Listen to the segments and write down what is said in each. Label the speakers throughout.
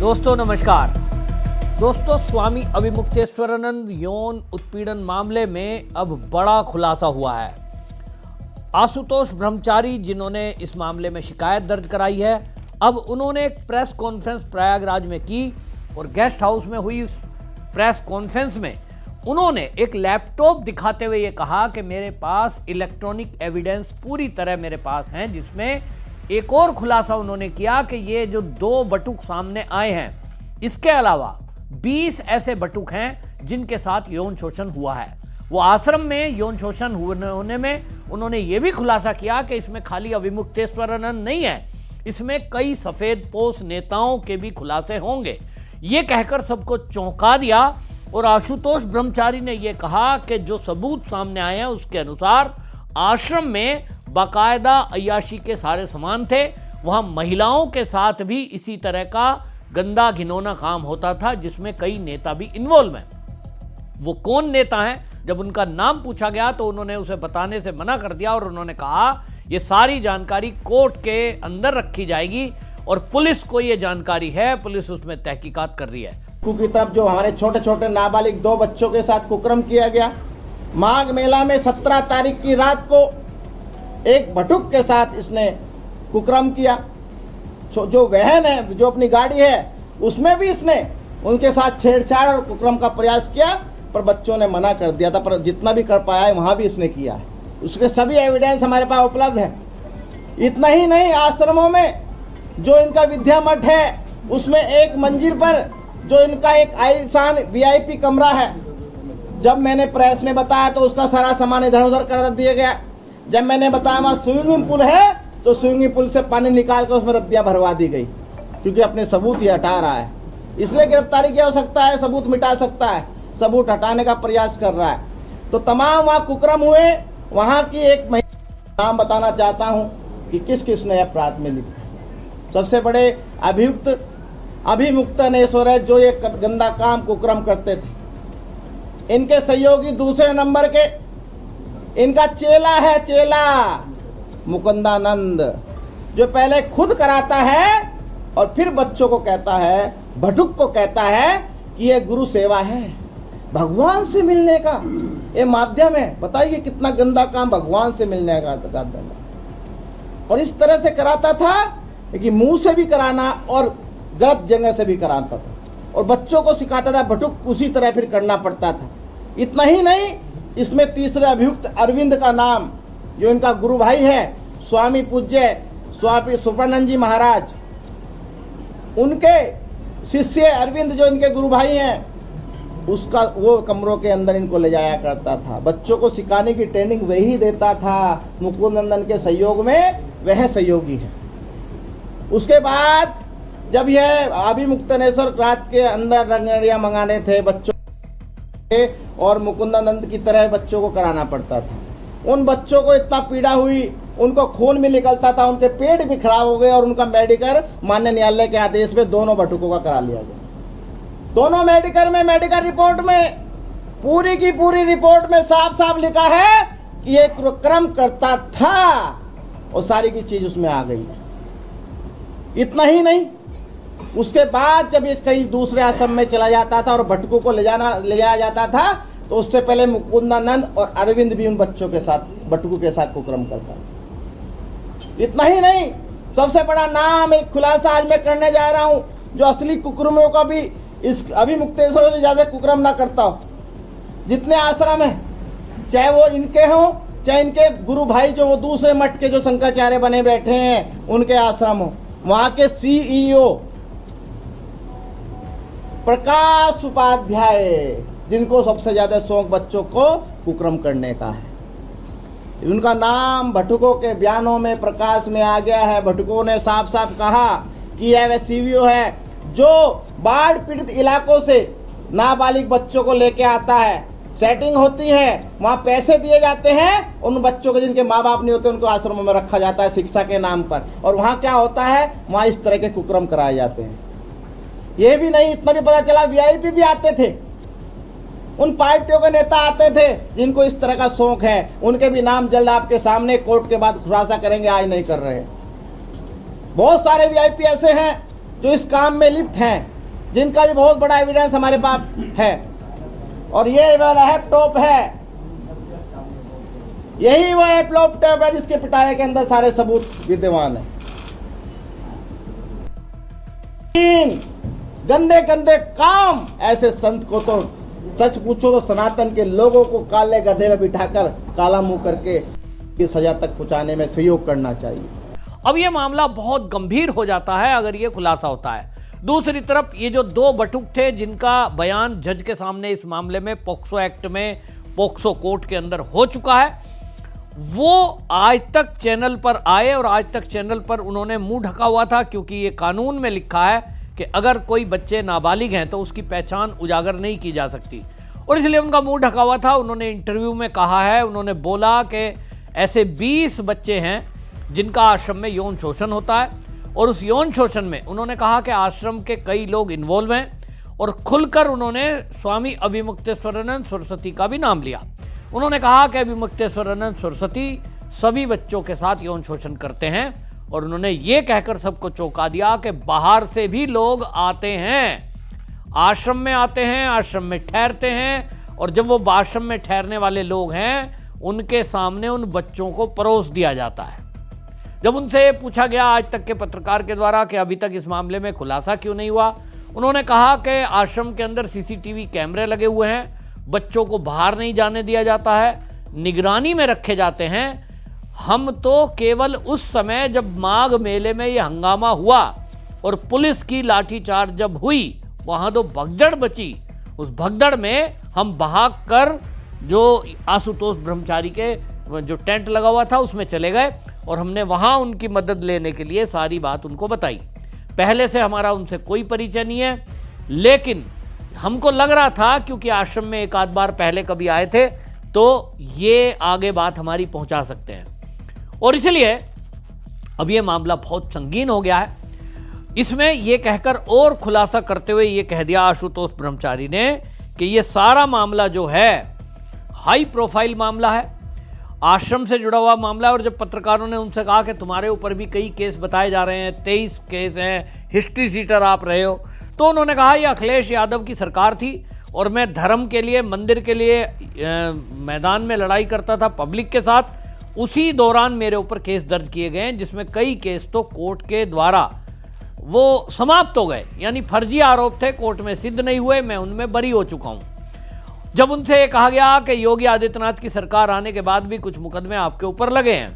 Speaker 1: दोस्तों नमस्कार। दोस्तों, स्वामी अभिमुक्तेश्वरानंद यौन उत्पीड़न मामले में अब बड़ा खुलासा हुआ है। आशुतोष ब्रह्मचारी, जिन्होंने इस मामले में शिकायत दर्ज कराई है, अब उन्होंने एक प्रेस कॉन्फ्रेंस प्रयागराज में की और गेस्ट हाउस में हुई उस प्रेस कॉन्फ्रेंस में उन्होंने एक लैपटॉप दिखाते हुए ये कहा कि मेरे पास इलेक्ट्रॉनिक एविडेंस पूरी तरह मेरे पास हैं, जिसमें एक और खुलासा उन्होंने किया कि ये जो 2 बटुक सामने आए हैं, इसके अलावा 20 ऐसे बटुक हैं जिनके साथ यौन शोषण हुआ है। वो आश्रम में यौन शोषण होने में उन्होंने ये भी खुलासा किया कि इसमें खाली अभिमुक्तेश्वरानंद नहीं है, इसमें कई सफेद पोश नेताओं के भी खुलासे होंगे। ये कहकर सबको चौंका दिया और आशुतोष ब्रह्मचारी ने यह कहा कि जो सबूत सामने आए हैं उसके अनुसार आश्रम में बाकायदा अय्याशी के सारे सामान थे। वहां महिलाओं के साथ भी इसी तरह का गंदा घिनौना काम होता था, जिसमें कई नेता भी इन्वॉल्व हैं। वो कौन नेता हैं? जब उनका नाम पूछा गया तो उन्होंने उसे बताने से मना कर दिया और उन्होंने कहा ये सारी जानकारी कोर्ट के अंदर रखी जाएगी और पुलिस को ये जानकारी है, पुलिस उसमें तहकीकात कर रही है।
Speaker 2: की तरफ जो हमारे छोटे छोटे नाबालिग 2 बच्चों के साथ कुकर्म किया गया। माघ मेला में 17 तारीख की रात को एक भटुक के साथ इसने कुकर्म किया। जो वहन है, जो अपनी गाड़ी है, उसमें भी इसने उनके साथ छेड़छाड़ और कुकर्म का प्रयास किया, पर बच्चों ने मना कर दिया था। पर जितना भी कर पाया है वहां भी इसने किया है। उसके सभी एविडेंस हमारे पास उपलब्ध है। इतना ही नहीं, आश्रमों में जो इनका विद्या मठ है उसमें एक मंजिल पर जो इनका एक आलीशान VIP कमरा है, जब मैंने प्रेस में बताया तो उसका सारा सामान इधर उधर कर दिया गया। जब मैंने बताया वहाँ स्विमिंग पूल है तो स्विमिंग पूल से पानी निकाल कर उसमें रद्दियाँ भरवा दी गई, क्योंकि अपने सबूत ही हटा रहा है। इसलिए गिरफ्तारी की आवश्यकता है, सबूत मिटा सकता है, सबूत हटाने का प्रयास कर रहा है। तो तमाम वहाँ कुकर्म हुए। वहाँ की एक महिला नाम बताना चाहता हूँ कि किस किस ने अपराध में लिखा। सबसे बड़े अभिमुक्तेश्वर है, जो ये गंदा काम कुकर्म करते थे। इनके सहयोगी दूसरे नंबर के इनका चेला है, चेला मुकुंदानंद, जो पहले खुद कराता है और फिर बच्चों को कहता है, भटुक को कहता है कि ये गुरु सेवा है, भगवान से मिलने का ये माध्यम है। बताइए कितना गंदा काम भगवान से मिलने का माध्यम है। और इस तरह से कराता था कि मुंह से भी कराना और गलत जगह से भी कराता था, और बच्चों को सिखाता था भटुक उसी तरह फिर करना पड़ता था। इतना ही नहीं, इसमें तीसरे अभियुक्त अरविंद का नाम, जो इनका गुरु भाई है, स्वामी पूज्य स्वामी सुब्रमण्यम जी महाराज, उनके शिष्य अरविंद जो इनके गुरु भाई हैं, उसका वो कमरों के अंदर इनको ले जाया करता था। बच्चों को सिखाने की ट्रेनिंग वही देता था। मुकुंदनंदन के सहयोग में वह सहयोगी है। उसके बाद जब यह अभिमुक्तेश्वर रात के अंदर रंगड़ियां मंगाने थे बच्चों के, और मुकुंदानंद की तरह बच्चों को कराना पड़ता था। उन बच्चों को इतना पीड़ा हुई, उनको खून भी निकलता था, उनके पेट भी खराब हो गए, और उनका मेडिकल माननीय न्यायालय के आदेश पे दोनों बटुकों का करा लिया गया। दोनों मेडिकल रिपोर्ट में पूरी की पूरी रिपोर्ट में साफ साफ लिखा है कि ये कुकर्म करता था, और सारी की चीज उसमें आ गई। इतना ही नहीं, उसके बाद जब ये कहीं दूसरे आश्रम में चला जाता था और भटकों को ले जाया जाता था, तो उससे पहले मुकुंदानंद और अरविंद भी उन बच्चों के साथ, भटकों के साथ कुकर्म करता था। इतना ही नहीं, सबसे बड़ा नाम एक खुलासा आज मैं करने जा रहा हूं, जो असली कुकर्मियों का भी इस अभिमुक्तेश्वर से ज्यादा कुकर्म ना करता हो। जितने आश्रम है, चाहे वो इनके हों, चाहे इनके गुरु भाई जो वो दूसरे मठ के जो शंकराचार्य बने बैठे हैं उनके आश्रम हो, वहां के CEO प्रकाश उपाध्याय, जिनको सबसे ज्यादा शौक बच्चों को कुकर्म करने का है, उनका नाम भटुकों के बयानों में प्रकाश में आ गया है। भटुकों ने साफ साफ कहा कि यह वह CEO है जो बाढ़ पीड़ित इलाकों से नाबालिग बच्चों को लेके आता है। सेटिंग होती है, वहाँ पैसे दिए जाते हैं, उन बच्चों के जिनके माँ बाप नहीं होते उनको आश्रमों में रखा जाता है शिक्षा के नाम पर, और वहाँ क्या होता है, वहाँ इस तरह के कुकर्म कराए जाते हैं। ये भी नहीं, इतना भी पता चला VIP भी आते थे, उन पार्टियों के नेता आते थे जिनको इस तरह का शौक है। उनके भी नाम जल्द आपके सामने कोर्ट के बाद खुलासा करेंगे, आज नहीं कर रहे। बहुत सारे VIP ऐसे हैं जो इस काम में लिप्त हैं। जिनका भी बहुत बड़ा एविडेंस हमारे पास है। और ये वाला लैपटॉप है, यही वो लैपटॉप है जिसके पिटारे के अंदर सारे सबूत विद्यमान है। गंदे गंदे काम ऐसे संत को तो सच पूछो तो सनातन के लोगों को काले गधे में बिठाकर काला मुंह करके इस सजा तक पहुंचाने में सहयोग करना चाहिए।
Speaker 1: अब यह मामला बहुत गंभीर हो जाता है अगर यह खुलासा होता है। दूसरी तरफ ये जो दो बटुक थे जिनका बयान जज के सामने इस मामले में पॉक्सो एक्ट में पॉक्सो कोर्ट के अंदर हो चुका है, वो आज तक चैनल पर आए और आज तक चैनल पर उन्होंने मुंह ढका हुआ था, क्योंकि ये कानून में लिखा है कि अगर कोई बच्चे नाबालिग हैं तो उसकी पहचान उजागर नहीं की जा सकती, और इसलिए उनका मुंह ढका हुआ था। उन्होंने इंटरव्यू में कहा है, उन्होंने बोला कि ऐसे 20 बच्चे हैं जिनका आश्रम में यौन शोषण होता है, और उस यौन शोषण में उन्होंने कहा कि आश्रम के कई लोग इन्वॉल्व हैं, और खुलकर उन्होंने स्वामी अभिमुक्तेश्वरानंद सरस्वती का भी नाम लिया। उन्होंने कहा कि अभिमुक्तेश्वरानंद सरस्वती सभी बच्चों के साथ यौन शोषण करते हैं, और उन्होंने ये कहकर सबको चौंका दिया कि बाहर से भी लोग आते हैं, आश्रम में आते हैं, आश्रम में ठहरते हैं, और जब वो आश्रम में ठहरने वाले लोग हैं उनके सामने उन बच्चों को परोस दिया जाता है। जब उनसे पूछा गया आज तक के पत्रकार के द्वारा कि अभी तक इस मामले में खुलासा क्यों नहीं हुआ, उन्होंने कहा कि आश्रम के अंदर सीसीटीवी कैमरे लगे हुए हैं, बच्चों को बाहर नहीं जाने दिया जाता है, निगरानी में रखे जाते हैं। हम तो केवल उस समय जब माघ मेले में ये हंगामा हुआ और पुलिस की लाठीचार्ज जब हुई, वहाँ तो भगदड़ बची, उस भगदड़ में हम भाग कर जो आशुतोष ब्रह्मचारी के जो टेंट लगा हुआ था उसमें चले गए, और हमने वहाँ उनकी मदद लेने के लिए सारी बात उनको बताई। पहले से हमारा उनसे कोई परिचय नहीं है, लेकिन हमको लग रहा था क्योंकि आश्रम में एक आध बार पहले कभी आए थे तो ये आगे बात हमारी पहुंचा सकते हैं, और इसलिए अब ये मामला बहुत संगीन हो गया है। इसमें ये कहकर और खुलासा करते हुए ये कह दिया आशुतोष ब्रह्मचारी ने कि ये सारा मामला जो है हाई प्रोफाइल मामला है, आश्रम से जुड़ा हुआ मामला है। और जब पत्रकारों ने उनसे कहा कि तुम्हारे ऊपर भी कई केस बताए जा रहे हैं, 23 केस हैं, हिस्ट्री सीटर आप रहे हो, तो उन्होंने कहा यह अखिलेश यादव की सरकार थी और मैं धर्म के लिए, मंदिर के लिए मैदान में लड़ाई करता था पब्लिक के साथ। उसी दौरान मेरे ऊपर केस दर्ज किए गए हैं, जिसमें कई केस तो कोर्ट के द्वारा वो समाप्त हो गए, यानी फर्जी आरोप थे, कोर्ट में सिद्ध नहीं हुए, मैं उनमें बरी हो चुका हूं। जब उनसे ये कहा गया कि योगी आदित्यनाथ की सरकार आने के बाद भी कुछ मुकदमे आपके ऊपर लगे हैं,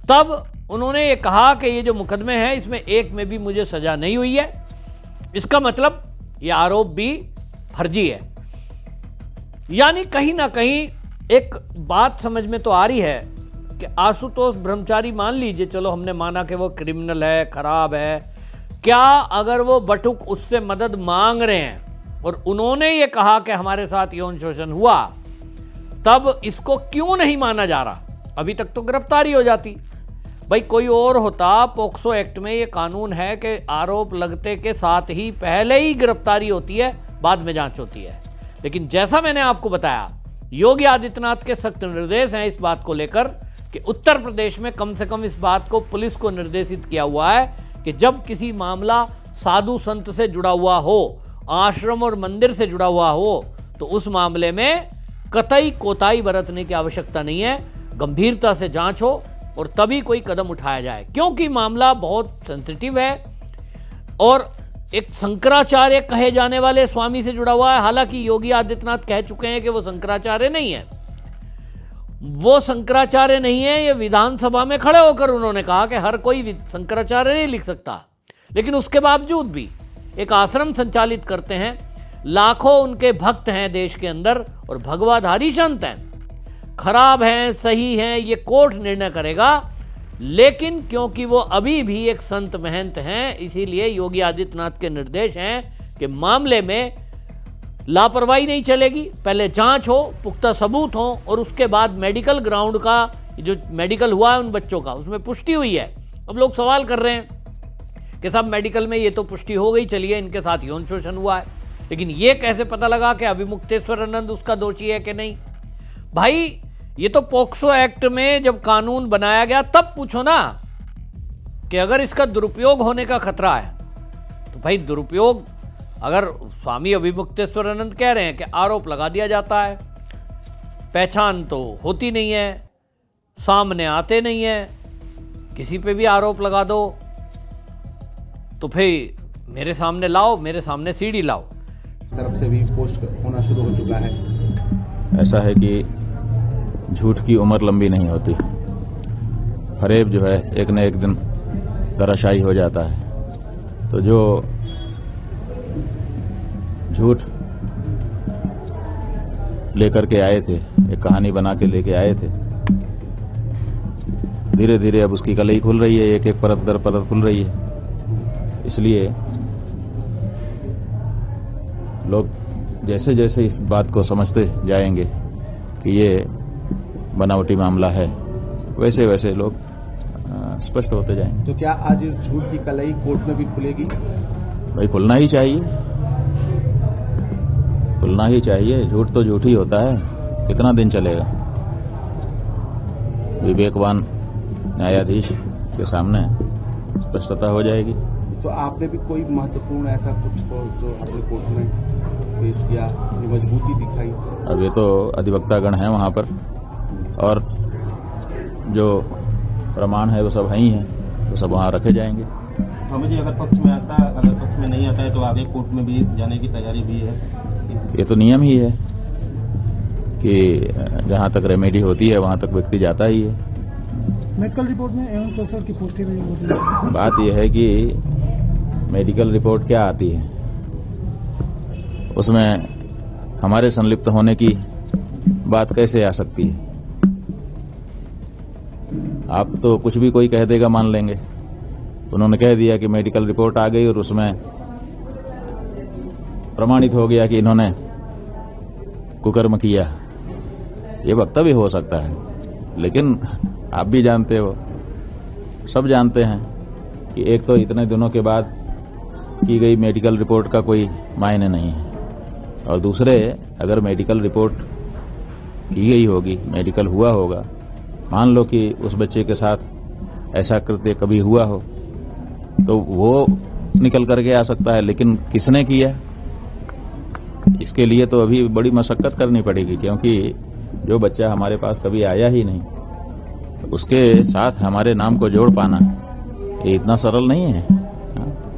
Speaker 1: तब उन्होंने ये कहा कि ये जो मुकदमे हैं इसमें एक में भी मुझे सजा नहीं हुई है, इसका मतलब ये आरोप भी फर्जी है। यानी कहीं ना कहीं एक बात समझ में तो आ रही है कि आशुतोष ब्रह्मचारी, मान लीजिए चलो हमने माना कि वो क्रिमिनल है, खराब है, क्या अगर वो बटुक उससे मदद मांग रहे हैं और उन्होंने ये कहा कि हमारे साथ यौन शोषण हुआ, तब इसको क्यों नहीं माना जा रहा? अभी तक तो गिरफ्तारी हो जाती। भाई कोई और होता, पॉक्सो एक्ट में ये कानून है कि आरोप लगते के साथ ही पहले ही गिरफ्तारी होती है, बाद में जांच होती है। लेकिन जैसा मैंने आपको बताया, योगी आदित्यनाथ के सख्त निर्देश हैं इस बात को लेकर कि उत्तर प्रदेश में कम से कम इस बात को पुलिस को निर्देशित किया हुआ है कि जब किसी मामला साधु संत से जुड़ा हुआ हो, आश्रम और मंदिर से जुड़ा हुआ हो, तो उस मामले में कतई कोताही बरतने की आवश्यकता नहीं है, गंभीरता से जांच हो और तभी कोई कदम उठाया जाए, क्योंकि मामला बहुत सेंसिटिव है और एक शंकराचार्य कहे जाने वाले स्वामी से जुड़ा हुआ है। हालांकि योगी आदित्यनाथ कह चुके हैं कि वो शंकराचार्य नहीं है, वो शंकराचार्य नहीं है, ये विधानसभा में खड़े होकर उन्होंने कहा कि हर कोई शंकराचार्य नहीं लिख सकता। लेकिन उसके बावजूद भी एक आश्रम संचालित करते हैं, लाखों उनके भक्त हैं देश के अंदर और भगवाधारी संत हैं, खराब हैं सही हैं ये कोर्ट निर्णय करेगा। लेकिन क्योंकि वो अभी भी एक संत महंत हैं, इसीलिए योगी आदित्यनाथ के निर्देश हैं कि मामले में लापरवाही नहीं चलेगी, पहले जांच हो, पुख्ता सबूत हो और उसके बाद मेडिकल ग्राउंड का जो मेडिकल हुआ है उन बच्चों का, उसमें पुष्टि हुई है। अब लोग सवाल कर रहे हैं कि सब मेडिकल में ये तो पुष्टि हो गई, चलिए इनके साथ यौन शोषण हुआ है, लेकिन ये कैसे पता लगा कि अभिमुक्तेश्वरानंद उसका दोषी है कि नहीं? भाई ये तो पॉक्सो एक्ट में जब कानून बनाया गया तब पूछो ना कि अगर इसका दुरुपयोग होने का खतरा है तो भाई दुरुपयोग अगर स्वामी अभिमुक्तेश्वरानंद कह रहे हैं कि आरोप लगा दिया जाता है, पहचान तो होती नहीं है, सामने आते नहीं है, किसी पे भी आरोप लगा दो, तो फिर मेरे सामने लाओ, मेरे सामने सीडी लाओ।
Speaker 3: तरफ से भी पोस्ट होना शुरू हो चुका है।
Speaker 4: ऐसा है कि झूठ की उम्र लंबी नहीं होती। फरेब जो है एक न एक दिन धराशायी हो जाता है। तो जो झूठ लेकर के आए थे, एक कहानी बना के लेके आए थे, धीरे धीरे अब उसकी कलई खुल रही है, एक एक परत दर परत खुल रही है। इसलिए लोग जैसे जैसे इस बात को समझते जाएंगे कि ये बनावटी मामला है, वैसे वैसे लोग स्पष्ट होते जाएंगे।
Speaker 3: तो क्या आज इस झूठ की कलई कोर्ट में भी खुलेगी?
Speaker 4: भाई खुलना ही चाहिए, खुलना ही चाहिए। झूठ तो झूठ ही होता है, कितना दिन चलेगा। विवेकवान न्यायाधीश के सामने स्पष्टता हो जाएगी।
Speaker 3: तो आपने भी कोई महत्वपूर्ण ऐसा कुछ हो जो अपने कोर्ट में पेश किया, जो मजबूती दिखाई?
Speaker 4: अब ये तो अधिवक्तागण हैं वहाँ पर, और जो प्रमाण है वो सब है ही हैं, वो सब वहाँ रखे जाएंगे।
Speaker 5: स्वामी जी, अगर पक्ष में आता, अगर पक्ष में नहीं आता है तो आगे कोर्ट में भी जाने की तैयारी भी है?
Speaker 4: ये तो नियम ही है कि जहाँ तक रेमेडी होती है वहाँ तक व्यक्ति जाता ही है।
Speaker 6: मेडिकल रिपोर्ट में एवं सोशल की पुष्टि भी होती है।
Speaker 4: बात यह है कि मेडिकल रिपोर्ट क्या आती है, उसमें हमारे संलिप्त होने की बात कैसे आ सकती है? आप तो कुछ भी कोई कह देगा मान लेंगे। उन्होंने कह दिया कि मेडिकल रिपोर्ट आ गई और उसमें प्रमाणित हो गया कि इन्होंने कुकर्म किया। ये वक्तव्य हो सकता है, लेकिन आप भी जानते हो, सब जानते हैं कि एक तो इतने दिनों के बाद की गई मेडिकल रिपोर्ट का कोई मायने नहीं है, और दूसरे अगर मेडिकल रिपोर्ट की गई होगी, मेडिकल हुआ होगा, मान लो कि उस बच्चे के साथ ऐसा कृत्य कभी हुआ हो, तो वो निकल करके आ सकता है, लेकिन किसने किया इसके लिए तो अभी बड़ी मशक्कत करनी पड़ेगी, क्योंकि जो बच्चा हमारे पास कभी आया ही नहीं, उसके साथ हमारे नाम को जोड़ पाना ये इतना सरल नहीं है।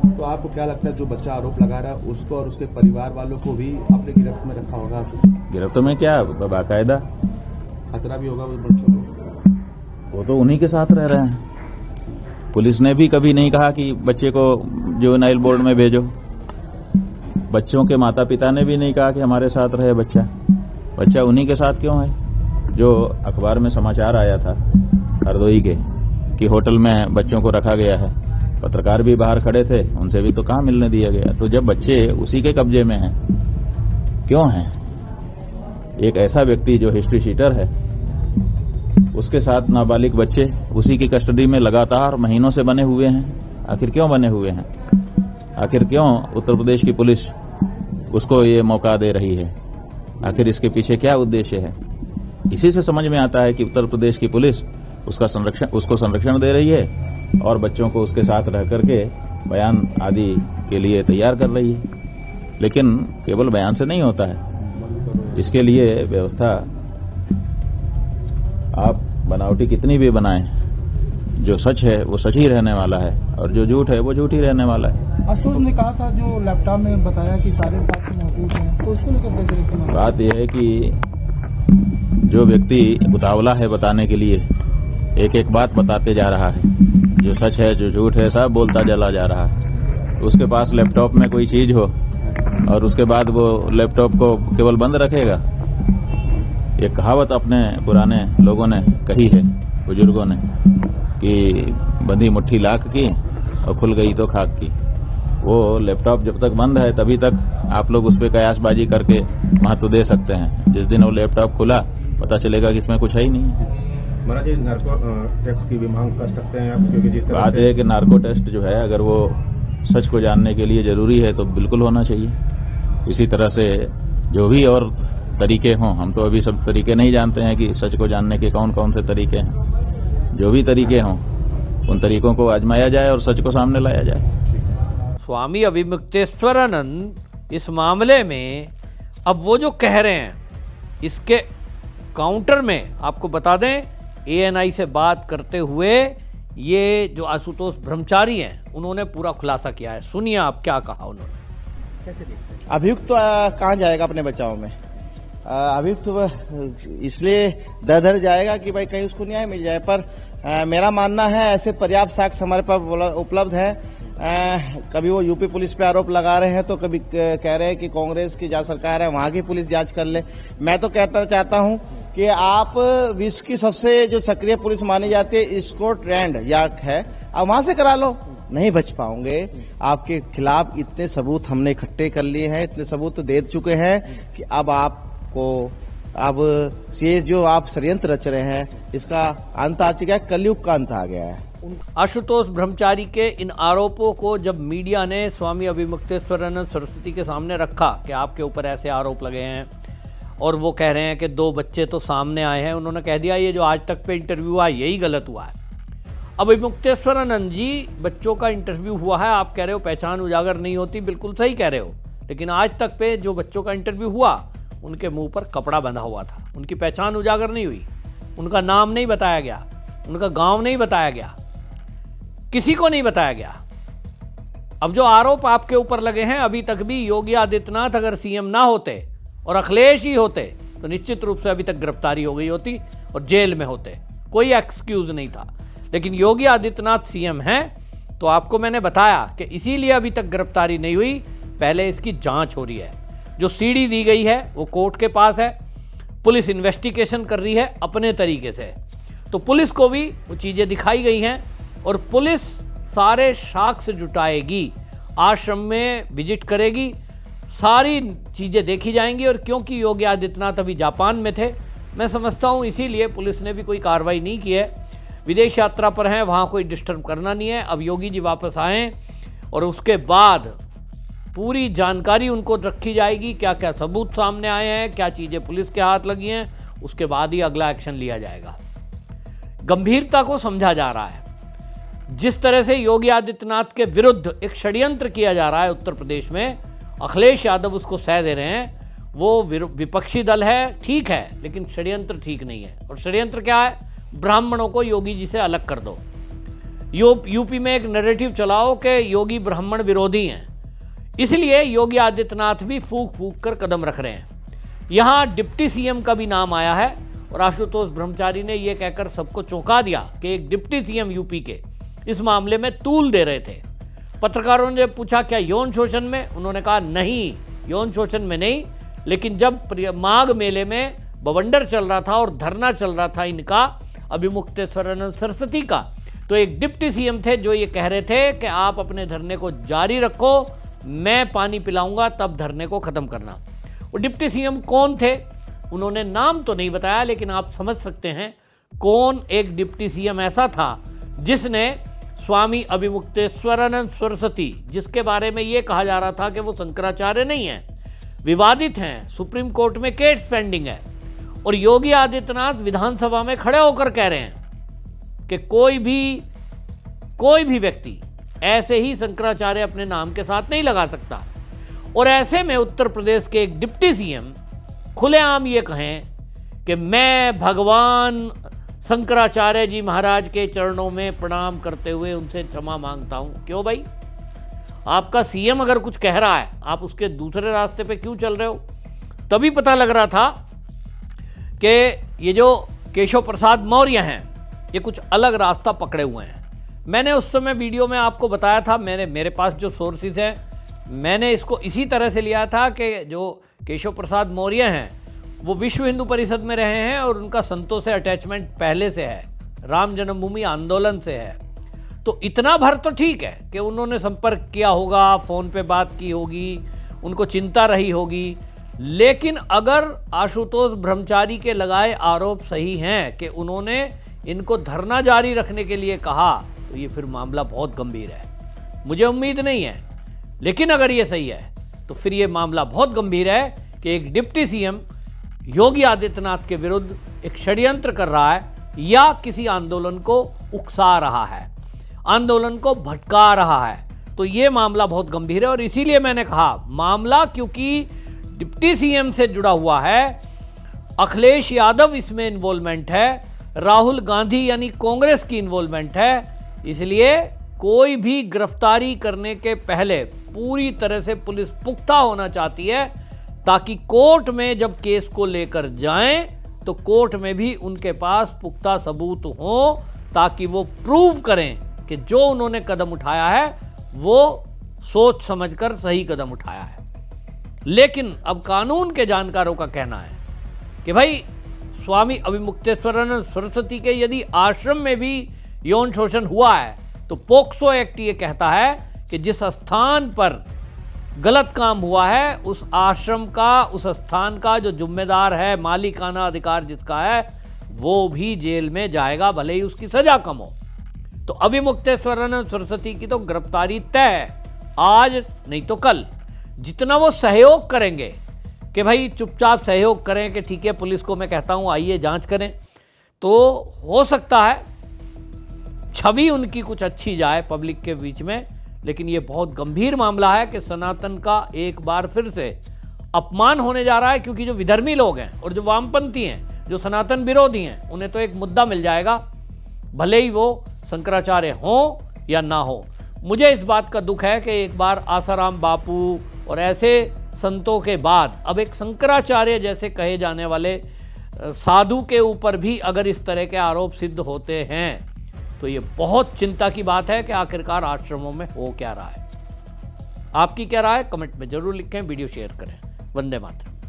Speaker 3: तो आपको क्या लगता है जो बच्चा आरोप लगा रहा है उसको और उसके परिवार वालों को भी अपने गिरफ्त में रखा होगा?
Speaker 4: गिरफ्त में क्या, बाकायदा
Speaker 3: खतरा भी होगा उस बच्चों को?
Speaker 4: वो तो उन्हीं के साथ रह रहे हैं। पुलिस ने भी कभी नहीं कहा कि बच्चे को जुवेनाइल बोर्ड में भेजो। बच्चों के माता पिता ने भी नहीं कहा कि हमारे साथ रहे बच्चा। बच्चा उन्हीं के साथ क्यों है? जो अखबार में समाचार आया था हरदोई के कि होटल में बच्चों को रखा गया है, पत्रकार भी बाहर खड़े थे, उनसे भी तो कहाँ मिलने दिया गया। तो जब बच्चे उसी के कब्जे में हैं, क्यों हैं? एक ऐसा व्यक्ति जो हिस्ट्री शीटर है, उसके साथ नाबालिग बच्चे उसी की कस्टडी में लगातार महीनों से बने हुए हैं। आखिर क्यों बने हुए हैं? आखिर क्यों उत्तर प्रदेश की पुलिस उसको ये मौका दे रही है? आखिर इसके पीछे क्या उद्देश्य है? इसी से समझ में आता है कि उत्तर प्रदेश की पुलिस उसको संरक्षण दे रही है और बच्चों को उसके साथ रह करके बयान आदि के लिए तैयार कर रही है। लेकिन केवल बयान से नहीं होता है, इसके लिए व्यवस्था आप बनावटी कितनी भी बनाएं, जो सच है वो सच ही रहने वाला है और जो झूठ है वो झूठ ही रहने वाला है।
Speaker 6: आशुतोष ने कहा था जो लैपटॉप में बताया कि सारे साक्ष्य मौजूद हैं, तो उसको लेकर कैसे देखते?
Speaker 4: बात यह है कि जो व्यक्ति उतावला है बताने के लिए, एक एक बात बताते जा रहा है, जो सच है जो झूठ है सब बोलता चला जा रहा है। उसके पास लैपटॉप में कोई चीज हो और उसके बाद वो लैपटॉप को केवल बंद रखेगा। ये कहावत अपने पुराने लोगों ने कही है, बुजुर्गों ने, कि बंधी मुट्ठी लाख की और खुल गई तो खाक की। वो लैपटॉप जब तक बंद है तभी तक आप लोग उस पर कयासबाजी करके महत्व दे सकते हैं। जिस दिन वो लैपटॉप खुला पता चलेगा कि इसमें कुछ है ही नहीं।
Speaker 5: महाराज जी, नार्को टेस्ट की भी मांग कर सकते हैं आप, क्योंकि जिस तरह
Speaker 4: बात यह है कि नार्को टेस्ट जो है अगर वो सच को जानने के लिए जरूरी है तो बिल्कुल होना चाहिए। इसी तरह से जो भी और तरीके हों, हम तो अभी सब तरीके नहीं जानते हैं कि सच को जानने के कौन कौन से तरीके हैं। जो भी तरीके हों उन तरीकों को आजमाया जाए और सच को सामने लाया जाए।
Speaker 1: स्वामी अभिमुक्तेश्वरानंद इस मामले में अब वो जो कह रहे हैं, इसके काउंटर में आपको बता दें, एएनआई से बात करते हुए ये जो आशुतोष ब्रह्मचारी हैं उन्होंने पूरा खुलासा किया है। सुनिए आप क्या कहा उन्होंने।
Speaker 2: अभियुक्त तो कहाँ जाएगा अपने बचाव में? अभियुक्त तो इसलिए दर जाएगा कि भाई कहीं उसको न्याय मिल जाए, पर मेरा मानना है ऐसे पर्याप्त साक्ष्य हमारे पास उपलब्ध है। कभी वो यूपी पुलिस पे आरोप लगा रहे हैं तो कभी कह रहे हैं कि कांग्रेस की जहाँ सरकार है वहां की पुलिस जांच कर ले। मैं तो कहता चाहता हूं कि आप विश्व की सबसे जो सक्रिय पुलिस मानी जाती है स्कॉटलैंड यार्ड है, आप वहां से करा लो। नहीं बच पाओगे। आपके खिलाफ इतने सबूत हमने इकट्ठे कर लिए हैं, इतने सबूत दे चुके हैं कि अब आपको ये जो आप षड्यंत्र रच रहे हैं इसका अंत आ चुका है, कलयुग का अंत आ गया है।
Speaker 1: आशुतोष ब्रह्मचारी के इन आरोपों को जब मीडिया ने स्वामी अभिमुक्तेश्वरानंद सरस्वती के सामने रखा कि आपके ऊपर ऐसे आरोप लगे हैं और वो कह रहे हैं कि 2 बच्चे तो सामने आए हैं, उन्होंने कह दिया ये जो आज तक पे इंटरव्यू हुआ यही गलत हुआ है। अभिमुक्तेश्वरानंद जी, बच्चों का इंटरव्यू हुआ है, आप कह रहे हो पहचान उजागर नहीं होती, बिल्कुल सही कह रहे हो, लेकिन आज तक पे जो बच्चों का इंटरव्यू हुआ उनके मुंह पर कपड़ा बंधा हुआ था, उनकी पहचान उजागर नहीं हुई, उनका नाम नहीं बताया गया, उनका गांव नहीं बताया गया, किसी को नहीं बताया गया। अब जो आरोप आपके ऊपर लगे हैं, अभी तक भी योगी आदित्यनाथ अगर सीएम ना होते और अखिलेश ही होते तो निश्चित रूप से अभी तक गिरफ्तारी हो गई होती और जेल में होते, कोई एक्सक्यूज नहीं था। लेकिन योगी आदित्यनाथ सीएम हैं तो आपको मैंने बताया कि इसीलिए अभी तक गिरफ्तारी नहीं हुई, पहले इसकी जांच हो रही है। जो सीडी दी गई है वो कोर्ट के पास है, पुलिस इन्वेस्टिगेशन कर रही है अपने तरीके से, तो पुलिस को भी वो चीज़ें दिखाई गई हैं और पुलिस सारे साक्ष्य जुटाएगी, आश्रम में विजिट करेगी, सारी चीज़ें देखी जाएंगी। और क्योंकि योगी आदित्यनाथ अभी जापान में थे, मैं समझता हूँ इसीलिए पुलिस ने भी कोई कार्रवाई नहीं की है। विदेश यात्रा पर हैं, वहाँ कोई डिस्टर्ब करना नहीं है। अब योगी जी वापस आएँ और उसके बाद पूरी जानकारी उनको रखी जाएगी, क्या क्या सबूत सामने आए हैं, क्या चीज़ें पुलिस के हाथ लगी हैं, उसके बाद ही अगला एक्शन लिया जाएगा। गंभीरता को समझा जा रहा है। जिस तरह से योगी आदित्यनाथ के विरुद्ध एक षड्यंत्र किया जा रहा है उत्तर प्रदेश में, अखिलेश यादव उसको सह दे रहे हैं। वो विपक्षी दल है, ठीक है, लेकिन षड्यंत्र ठीक नहीं है। और षड्यंत्र क्या है? ब्राह्मणों को योगी जी से अलग कर दो। यूपी में एक नैरेटिव चलाओ कि योगी ब्राह्मण विरोधी हैं, इसलिए योगी आदित्यनाथ भी फूक फूक कर कदम रख रहे हैं। यहाँ डिप्टी सीएम का भी नाम आया है और आशुतोष ब्रह्मचारी ने यह कहकर सबको चौंका दिया कि एक डिप्टी सीएम यूपी के इस मामले में तूल दे रहे थे। पत्रकारों ने पूछा क्या यौन शोषण में? उन्होंने कहा नहीं, यौन शोषण में नहीं, लेकिन जब माघ मेले में बवंडर चल रहा था और धरना चल रहा था इनका, अभिमुक्तेश्वरानंद सरस्वती का, तो एक डिप्टी सीएम थे जो ये कह रहे थे कि आप अपने धरने को जारी रखो, मैं पानी पिलाऊंगा तब धरने को खत्म करना। वो डिप्टी सीएम कौन थे? उन्होंने नाम तो नहीं बताया, लेकिन आप समझ सकते हैं कौन एक डिप्टी सीएम ऐसा था जिसने स्वामी अभिमुक्तेश्वरानंद सरस्वती, जिसके बारे में ये कहा जा रहा था कि वो शंकराचार्य नहीं है, विवादित हैं, सुप्रीम कोर्ट में केस पेंडिंग है, और योगी आदित्यनाथ विधानसभा में खड़े होकर कह रहे हैं कि कोई भी व्यक्ति ऐसे ही शंकराचार्य अपने नाम के साथ नहीं लगा सकता। और ऐसे में उत्तर प्रदेश के एक डिप्टी सीएम खुलेआम ये कहें कि मैं भगवान शंकराचार्य जी महाराज के चरणों में प्रणाम करते हुए उनसे क्षमा मांगता हूं। क्यों भाई? आपका सीएम अगर कुछ कह रहा है, आप उसके दूसरे रास्ते पे क्यों चल रहे हो? तभी पता लग रहा था कि ये जो केशव प्रसाद मौर्य हैं ये कुछ अलग रास्ता पकड़े हुए हैं। मैंने उस समय वीडियो में आपको बताया था, मेरे पास जो सोर्सेज हैं, मैंने इसको इसी तरह से लिया था कि जो केशव प्रसाद मौर्य हैं वो विश्व हिंदू परिषद में रहे हैं और उनका संतों से अटैचमेंट पहले से है, राम जन्मभूमि आंदोलन से है। तो इतना भर तो ठीक है कि उन्होंने संपर्क किया होगा, फ़ोन पे बात की होगी, उनको चिंता रही होगी। लेकिन अगर आशुतोष ब्रह्मचारी के लगाए आरोप सही हैं कि उन्होंने इनको धरना जारी रखने के लिए कहा, तो ये फिर मामला बहुत गंभीर है। मुझे उम्मीद नहीं है, लेकिन अगर ये सही है तो फिर ये मामला बहुत गंभीर है कि एक डिप्टी सीएम योगी आदित्यनाथ के विरुद्ध एक षड्यंत्र कर रहा है या किसी आंदोलन को उकसा रहा है, आंदोलन को भटका रहा है। तो तो ये मामला बहुत गंभीर है। और इसीलिए मैंने कहा मामला क्योंकि डिप्टी सीएम से जुड़ा हुआ है, अखिलेश यादव इसमें इन्वॉल्वमेंट है, राहुल गांधी यानी कांग्रेस की इन्वॉल्वमेंट है, इसलिए कोई भी गिरफ्तारी करने के पहले पूरी तरह से पुलिस पुख्ता होना चाहती है, ताकि कोर्ट में जब केस को लेकर जाएं तो कोर्ट में भी उनके पास पुख्ता सबूत हो, ताकि वो प्रूव करें कि जो उन्होंने कदम उठाया है वो सोच समझकर सही कदम उठाया है। लेकिन अब कानून के जानकारों का कहना है कि भाई स्वामी अभिमुक्तेश्वरानंद सरस्वती के यदि आश्रम में भी यौन शोषण हुआ है तो पोक्सो एक्ट ये कहता है कि जिस स्थान पर गलत काम हुआ है उस आश्रम का, उस स्थान का जो जिम्मेदार है, मालिकाना अधिकार जिसका है, वो भी जेल में जाएगा, भले ही उसकी सजा कम हो। तो अभिमुक्तेश्वरानंद सरस्वती की तो गिरफ्तारी तय है, आज नहीं तो कल। जितना वो सहयोग करेंगे कि भाई चुपचाप सहयोग करें कि ठीक है पुलिस को मैं कहता हूं आइए जांच करें, तो हो सकता है छवि उनकी कुछ अच्छी जाए पब्लिक के बीच में। लेकिन ये बहुत गंभीर मामला है कि सनातन का एक बार फिर से अपमान होने जा रहा है, क्योंकि जो विधर्मी लोग हैं और जो वामपंथी हैं, जो सनातन विरोधी हैं, उन्हें तो एक मुद्दा मिल जाएगा, भले ही वो शंकराचार्य हो या ना हो। मुझे इस बात का दुख है कि एक बार आसाराम बापू और ऐसे संतों के बाद अब एक शंकराचार्य जैसे कहे जाने वाले साधु के ऊपर भी अगर इस तरह के आरोप सिद्ध होते हैं तो ये बहुत चिंता की बात है कि आखिरकार आश्रमों में हो क्या रहा है। आपकी क्या राय है कमेंट में जरूर लिखें, वीडियो शेयर करें। वंदे मातरम।